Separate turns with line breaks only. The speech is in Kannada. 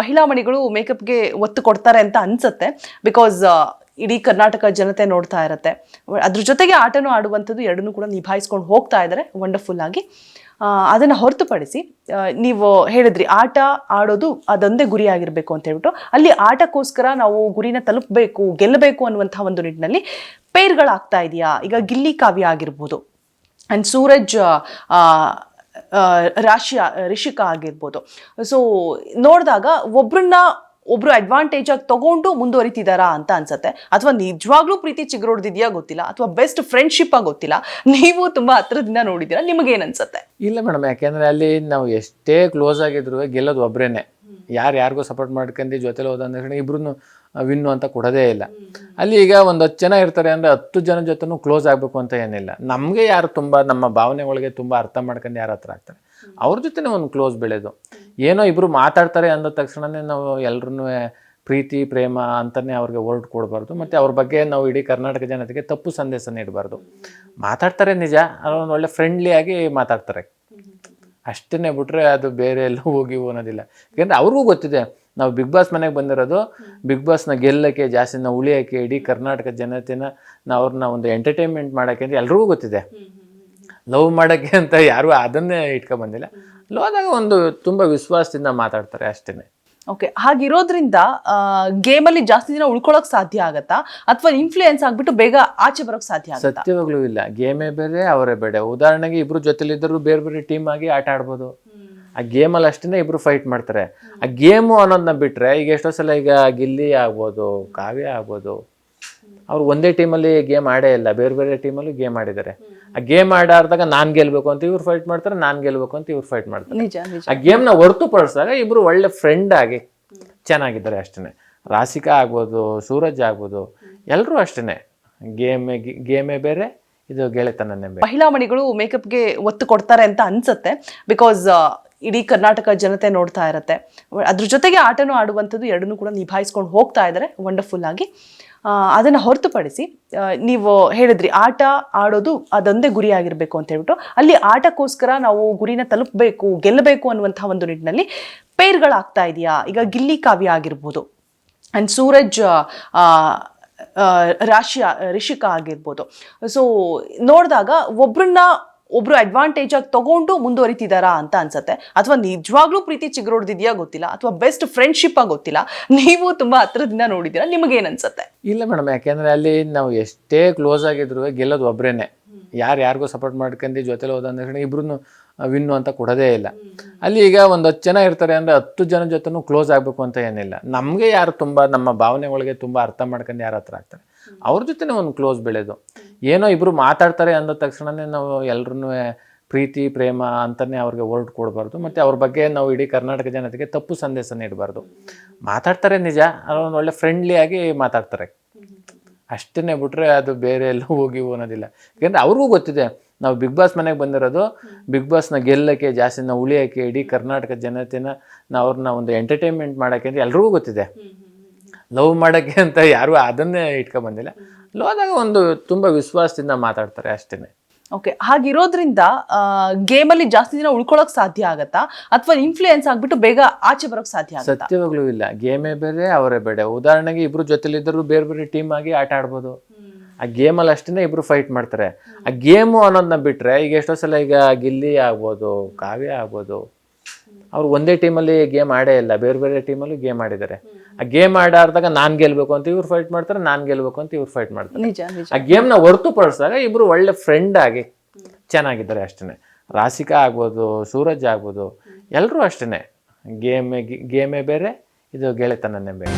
ಮಹಿಳಾ ಮಣಿಗಳು ಮೇಕಪ್ಗೆ ಒತ್ತು ಕೊಡ್ತಾರೆ ಅಂತ ಅನ್ಸುತ್ತೆ. ಬಿಕಾಸ್ ಇಡೀ ಕರ್ನಾಟಕ ಜನತೆ ನೋಡ್ತಾ ಇರತ್ತೆ. ಅದ್ರ ಜೊತೆಗೆ ಆಟನೂ ಆಡುವಂಥದ್ದು, ಎರಡನ್ನೂ ಕೂಡ ನಿಭಾಯಿಸ್ಕೊಂಡು ಹೋಗ್ತಾ ಇದ್ದಾರೆ ವಂಡರ್ಫುಲ್ ಆಗಿ. ಅದನ್ನು ಹೊರತುಪಡಿಸಿ ನೀವು ಹೇಳಿದ್ರಿ ಆಟ ಆಡೋದು ಅದೊಂದೇ ಗುರಿಯಾಗಿರಬೇಕು ಅಂತ ಹೇಳ್ಬಿಟ್ಟು, ಅಲ್ಲಿ ಆಟಕ್ಕೋಸ್ಕರ ನಾವು ಗುರಿನ ತಲುಪಬೇಕು, ಗೆಲ್ಲಬೇಕು ಅನ್ನುವಂತಹ ಒಂದು ನಿಟ್ಟಿನಲ್ಲಿ ಪೇರ್ಗಳಾಗ್ತಾ ಇದೆಯಾ? ಈಗ ಗಿಲ್ಲಿ ಕಾವ್ಯ ಆಗಿರ್ಬೋದು ಆ್ಯಂಡ್ ಸೂರಜ್ ರಿಷಿಕಾ ಆಗಿರ್ಬೋದು. ಸೊ ನೋಡಿದಾಗ ಒಬ್ರು ಅಡ್ವಾಂಟೇಜ್ ಆಗಿ ತಗೊಂಡು ಮುಂದುವರಿತಿದಾರಾ ಅಂತ ಅನ್ಸುತ್ತೆ, ಅಥವಾ ನಿಜವಾಗ್ಲೂ ಪ್ರೀತಿ ಚಿಗುರೊಡ್ದಿದ್ಯಾ ಗೊತ್ತಿಲ್ಲ, ಅಥವಾ ಬೆಸ್ಟ್ ಫ್ರೆಂಡ್ಶಿಪ್ ಆಗಿ ಗೊತ್ತಿಲ್ಲ. ನೀವು ತುಂಬಾ ಹತ್ರದಿಂದ ನೋಡಿದ್ದೀರಾ, ನಿಮಗೇನ್ ಅನ್ಸುತ್ತೆ?
ಇಲ್ಲ ಮೇಡಮ್, ಯಾಕೆಂದ್ರೆ ಅಲ್ಲಿ ನಾವು ಎಷ್ಟೇ ಕ್ಲೋಸ್ ಆಗಿದ್ರು ಗೆಲ್ಲೋದು ಒಬ್ರೇನೆ. ಯಾರಿಗೂ ಸಪೋರ್ಟ್ ಮಾಡ್ಕೊಂಡು ಜೊತೆಲಿ ಹೋದಂದ್ರೆ ಇಬ್ರು ವಿನ್ನು ಅಂತ ಕೊಡೋದೇ ಇಲ್ಲ. ಅಲ್ಲಿ ಈಗ ಒಂದು 10 ಜನ ಇರ್ತಾರೆ ಅಂದರೆ 10 ಜನ ಜೊತೆನೂ ಕ್ಲೋಸ್ ಆಗಬೇಕು ಅಂತ ಏನಿಲ್ಲ. ನಮಗೆ ಯಾರು ತುಂಬ ನಮ್ಮ ಭಾವನೆಗಳಿಗೆ ತುಂಬ ಅರ್ಥ ಮಾಡ್ಕೊಂಡು ಯಾರ ಹತ್ರ ಆಗ್ತಾರೆ ಅವ್ರ ಜೊತೆನೇ ಒಂದು ಕ್ಲೋಸ್ ಬೆಳೆಯೋದು. ಏನೋ ಇಬ್ಬರು ಮಾತಾಡ್ತಾರೆ ಅಂದ ತಕ್ಷಣವೇ ನಾವು ಎಲ್ಲರೂ ಪ್ರೀತಿ ಪ್ರೇಮ ಅಂತಲೇ ಅವ್ರಿಗೆ ವರ್ಡ್ ಕೊಡಬಾರ್ದು. ಮತ್ತು ಅವ್ರ ಬಗ್ಗೆ ನಾವು ಇಡೀ ಕರ್ನಾಟಕ ಜನತೆಗೆ ತಪ್ಪು ಸಂದೇಶ ನೀಡಬಾರ್ದು. ಮಾತಾಡ್ತಾರೆ ನಿಜ, ಒಂದು ಒಳ್ಳೆ ಫ್ರೆಂಡ್ಲಿಯಾಗಿ ಮಾತಾಡ್ತಾರೆ ಅಷ್ಟೇ ಬಿಟ್ರೆ ಅದು ಬೇರೆ ಎಲ್ಲೂ ಹೋಗಿ ಅನ್ನೋದಿಲ್ಲ. ಯಾಕೆಂದರೆ ಅವ್ರಿಗೂ ಗೊತ್ತಿದೆ ನಾವು ಬಿಗ್ ಬಾಸ್ ಮನೆಗೆ ಬಂದಿರೋದು ಬಿಗ್ ಬಾಸ್ನ ಗೆಲ್ಲಕ್ಕೆ, ಜಾಸ್ತಿ ನಾವು ಉಳಿಯೋಕ್ಕೆ, ಇಡೀ ಕರ್ನಾಟಕ ಜನತೆನ ಅವ್ರನ್ನ ಒಂದು ಎಂಟರ್ಟೈನ್ಮೆಂಟ್ ಮಾಡೋಕ್ಕೆ ಅಂತ ಎಲ್ರಿಗೂ ಗೊತ್ತಿದೆ. ಲವ್ ಮಾಡೋಕ್ಕೆ ಅಂತ ಯಾರೂ ಅದನ್ನೇ ಇಟ್ಕೊಂಡ್ಬಂದಿಲ್ಲ. ಲೋದಾಗ ಒಂದು ತುಂಬ ವಿಶ್ವಾಸದಿಂದ ಮಾತಾಡ್ತಾರೆ ಅಷ್ಟೇ.
ಓಕೆ, ಹಾಗಿರೋದ್ರಿಂದ ಗೇಮಲ್ಲಿ ಜಾಸ್ತಿ ದಿನ ಉಳ್ಕೊಳ್ಳೋಕೆ ಸಾಧ್ಯ ಆಗತ್ತಾ, ಅಥವಾ ಇನ್ಫ್ಲೂಯೆನ್ಸ್ ಆಗ್ಬಿಟ್ಟು ಬೇಗ ಆಚೆ ಬರೋಕ್ಕೆ ಸಾಧ್ಯ ಆಗುತ್ತಾ?
ಸತ್ಯವಾಗ್ಲೂ ಇಲ್ಲ. ಗೇಮೇ ಬೇರೆ ಅವರೇ ಬೇಡ. ಉದಾಹರಣೆಗೆ ಇಬ್ರು ಜೊತೆಲಿದ್ದರೂ ಬೇರೆ ಬೇರೆ ಟೀಮ್ ಆಗಿ ಆಟ ಆಡ್ಬೋದು. ಆ ಗೇಮಲ್ಲಿ ಅಷ್ಟೇ ಇಬ್ರು ಫೈಟ್ ಮಾಡ್ತಾರೆ. ಆ ಗೇಮು ಅನ್ನೋದನ್ನ ಬಿಟ್ಟರೆ ಈಗ ಎಷ್ಟೋ ಸಲ ಈಗ ಗಿಲ್ಲಿ ಆಗ್ಬೋದು, ಕಾವ್ಯ ಆಗ್ಬೋದು, ಅವ್ರು ಒಂದೇ ಟೀಮಲ್ಲಿ ಗೇಮ್ ಆಡೇ ಇಲ್ಲ, ಬೇರೆ ಬೇರೆ ಟೀಮಲ್ಲೂ ಗೇಮ್ ಆಡಿದ್ದಾರೆ. ಆ ಗೇಮ್ ಆಡಾರ್ದಾಗ ನಾನು ಗೆಲ್ಬೇಕು ಅಂತ ಇವ್ರು ಫೈಟ್ ಮಾಡ್ತಾರೆ, ನಾನು ಗೆಲ್ಬೇಕು ಅಂತ ಇವ್ರು ಫೈಟ್ ಮಾಡ್ತಾರೆ. ಆ ಗೇಮ್ನ ಹೊರತುಪಡಿಸಿದಾಗ ಇಬ್ರು ಒಳ್ಳೆ ಫ್ರೆಂಡ್ ಆಗಿ ಚೆನ್ನಾಗಿದ್ದಾರೆ ಅಷ್ಟೇ. ರಾಶಿಕಾ ಆಗ್ಬೋದು, ಸೂರಜ್ ಆಗ್ಬೋದು, ಎಲ್ಲರೂ ಅಷ್ಟೇ. ಗೇಮೇ ಬೇರೆ, ಇದು ಗೆಳೆತನನೇ ಬೇರೆ.
ಮಹಿಳಾ ಮಣಿಗಳು ಮೇಕಪ್ಗೆ ಒತ್ತು ಕೊಡ್ತಾರೆ ಅಂತ ಅನ್ಸುತ್ತೆ. ಬಿಕಾಸ್ ಇಡೀ ಕರ್ನಾಟಕ ಜನತೆ ನೋಡ್ತಾ ಇರತ್ತೆ. ಅದ್ರ ಜೊತೆಗೆ ಆಟನೂ ಆಡುವಂಥದ್ದು, ಎರಡನ್ನೂ ಕೂಡ ನಿಭಾಯಿಸ್ಕೊಂಡು ಹೋಗ್ತಾ ಇದ್ದಾರೆ ವಂಡರ್ಫುಲ್ ಆಗಿ. ಅದನ್ನು ಹೊರತುಪಡಿಸಿ ನೀವು ಹೇಳಿದ್ರಿ ಆಟ ಆಡೋದು ಅದೊಂದೇ ಗುರಿಯಾಗಿರಬೇಕು ಅಂತ ಹೇಳ್ಬಿಟ್ಟು, ಅಲ್ಲಿ ಆಟಕ್ಕೋಸ್ಕರ ನಾವು ಗುರಿನ ತಲುಪಬೇಕು, ಗೆಲ್ಲಬೇಕು ಅನ್ನುವಂತಹ ಒಂದು ನಿಟ್ಟಿನಲ್ಲಿ ಪೇರ್ಗಳಾಗ್ತಾ ಇದೆಯಾ? ಈಗ ಗಿಲ್ಲಿ ಕಾವ್ಯ ಆಗಿರ್ಬೋದು ಆ್ಯಂಡ್ ಸೂರಜ್ ರಿಷಿಕಾ ಆಗಿರ್ಬೋದು. ಸೊ ನೋಡಿದಾಗ ಒಬ್ರು ಅಡ್ವಾಂಟೇಜ್ ಆಗಿ ತಗೊಂಡು ಮುಂದುವರಿತಿದಾರಾ ಅಂತ ಅನ್ಸುತ್ತೆ, ಅಥವಾ ನಿಜವಾಗ್ಲೂ ಪ್ರೀತಿ ಚಿಗುರೊಡ್ದಿದ್ಯಾ ಗೊತ್ತಿಲ್ಲ, ಅಥವಾ ಬೆಸ್ಟ್ ಫ್ರೆಂಡ್ಶಿಪ್ ಆಗಿ ಗೊತ್ತಿಲ್ಲ. ನೀವು ತುಂಬಾ ಹತ್ರದಿಂದ ನೋಡಿದ್ದೀರಾ, ನಿಮಗೇನ್ ಅನ್ಸುತ್ತೆ?
ಇಲ್ಲ ಮೇಡಮ್, ಯಾಕೆಂದ್ರೆ ಅಲ್ಲಿ ನಾವು ಎಷ್ಟೇ ಕ್ಲೋಸ್ ಆಗಿದ್ರು ಗೆಲ್ಲೋದು ಒಬ್ರೇನೆ. ಯಾರಿಗೂ ಸಪೋರ್ಟ್ ಮಾಡ್ಕೊಂಡು ಜೊತೆಲಿ ಹೋದಂದ್ರೆ ಇಬ್ರು ವಿನ್ನು ಅಂತ ಕೊಡೋದೇ ಇಲ್ಲ. ಅಲ್ಲಿ ಈಗ ಒಂದು 10 ಜನ ಇರ್ತಾರೆ ಅಂದರೆ 10 ಜನ ಜೊತೆನೂ ಕ್ಲೋಸ್ ಆಗಬೇಕು ಅಂತ ಏನಿಲ್ಲ. ನಮಗೆ ಯಾರು ತುಂಬ ನಮ್ಮ ಭಾವನೆಗಳಿಗೆ ತುಂಬ ಅರ್ಥ ಮಾಡ್ಕೊಂಡು ಯಾರ ಹತ್ರ ಆಗ್ತಾರೆ ಅವ್ರ ಜೊತೆನೇ ಒಂದು ಕ್ಲೋಸ್ ಬೆಳೆಯೋದು. ಏನೋ ಇಬ್ಬರು ಮಾತಾಡ್ತಾರೆ ಅಂದ ತಕ್ಷಣವೇ ನಾವು ಎಲ್ಲರೂ ಪ್ರೀತಿ ಪ್ರೇಮ ಅಂತಲೇ ಅವ್ರಿಗೆ ವರ್ಡ್ ಕೊಡಬಾರ್ದು. ಮತ್ತು ಅವ್ರ ಬಗ್ಗೆ ನಾವು ಇಡೀ ಕರ್ನಾಟಕ ಜನತೆಗೆ ತಪ್ಪು ಸಂದೇಶ ನೀಡಬಾರ್ದು. ಮಾತಾಡ್ತಾರೆ ನಿಜ, ಒಂದು ಒಳ್ಳೆ ಫ್ರೆಂಡ್ಲಿಯಾಗಿ ಮಾತಾಡ್ತಾರೆ ಅಷ್ಟೇ ಬಿಟ್ರೆ ಅದು ಬೇರೆ ಎಲ್ಲೂ ಹೋಗಿ ಅನ್ನೋದಿಲ್ಲ. ಯಾಕೆಂದರೆ ಅವ್ರಿಗೂ ಗೊತ್ತಿದೆ ನಾವು ಬಿಗ್ ಬಾಸ್ ಮನೆಗೆ ಬಂದಿರೋದು ಬಿಗ್ ಬಾಸ್ನ ಗೆಲ್ಲಕ್ಕೆ, ಜಾಸ್ತಿ ನಾವು ಉಳಿಯೋಕ್ಕೆ, ಇಡೀ ಕರ್ನಾಟಕ ಜನತೆನ ಅವ್ರನ್ನ ಒಂದು ಎಂಟರ್ಟೈನ್ಮೆಂಟ್ ಮಾಡೋಕ್ಕೆ ಅಂತ ಎಲ್ರಿಗೂ ಗೊತ್ತಿದೆ. ಲವ್ ಮಾಡೋಕ್ಕೆ ಅಂತ ಯಾರೂ ಅದನ್ನೇ ಇಟ್ಕೊಂಡ್ಬಂದಿಲ್ಲ. ಲೋದಾಗ ಒಂದು ತುಂಬ ವಿಶ್ವಾಸದಿಂದ ಮಾತಾಡ್ತಾರೆ ಅಷ್ಟೇ.
ಓಕೆ, ಹಾಗಿರೋದ್ರಿಂದ ಗೇಮಲ್ಲಿ ಜಾಸ್ತಿ ದಿನ ಉಳ್ಕೊಳ್ಳೋಕೆ ಸಾಧ್ಯ ಆಗತ್ತಾ, ಅಥವಾ ಇನ್ಫ್ಲೂಯೆನ್ಸ್ ಆಗ್ಬಿಟ್ಟು ಬೇಗ ಆಚೆ ಬರೋಕ್ಕೆ ಸಾಧ್ಯ ಆಗುತ್ತಾ?
ಸತ್ಯವಾಗ್ಲೂ ಇಲ್ಲ. ಗೇಮೇ ಬೇರೆ ಅವರೇ ಬೇಡ. ಉದಾಹರಣೆಗೆ ಇಬ್ರು ಜೊತೆಲಿದ್ದರೂ ಬೇರೆ ಬೇರೆ ಟೀಮ್ ಆಗಿ ಆಟ ಆಡ್ಬೋದು. ಆ ಗೇಮಲ್ಲಿ ಅಷ್ಟೇ ಇಬ್ರು ಫೈಟ್ ಮಾಡ್ತಾರೆ. ಆ ಗೇಮು ಅನ್ನೋದನ್ನ ಬಿಟ್ಟರೆ ಈಗ ಎಷ್ಟೋ ಸಲ ಈಗ ಗಿಲ್ಲಿ ಆಗ್ಬೋದು, ಕಾವ್ಯ ಆಗ್ಬೋದು, ಅವ್ರು ಒಂದೇ ಟೀಮಲ್ಲಿ ಗೇಮ್ ಆಡೇ ಇಲ್ಲ, ಬೇರೆ ಬೇರೆ ಟೀಮಲ್ಲೂ ಗೇಮ್ ಆಡಿದ್ದಾರೆ. ಆ ಗೇಮ್ ಆಡಾರ್ದಾಗ ನಾನು ಗೆಲ್ಬೇಕು ಅಂತ ಇವ್ರು ಫೈಟ್ ಮಾಡ್ತಾರೆ, ನಾನು ಗೆಲ್ಬೇಕು ಅಂತ ಇವ್ರು ಫೈಟ್ ಮಾಡ್ತಾರೆ. ಆ ಗೇಮ್ನ ಹೊರತುಪಡಿಸಿದಾಗ ಇಬ್ರು ಒಳ್ಳೆ ಫ್ರೆಂಡ್ ಆಗಿ ಚೆನ್ನಾಗಿದ್ದಾರೆ ಅಷ್ಟೇ. ರಾಶಿಕಾ ಆಗ್ಬೋದು, ಸೂರಜ್ ಆಗ್ಬೋದು, ಎಲ್ಲರೂ ಅಷ್ಟೇ. ಗೇಮೇ ಬೇರೆ, ಇದು ಗೆಳೆತನನೇ ಬೇರೆ.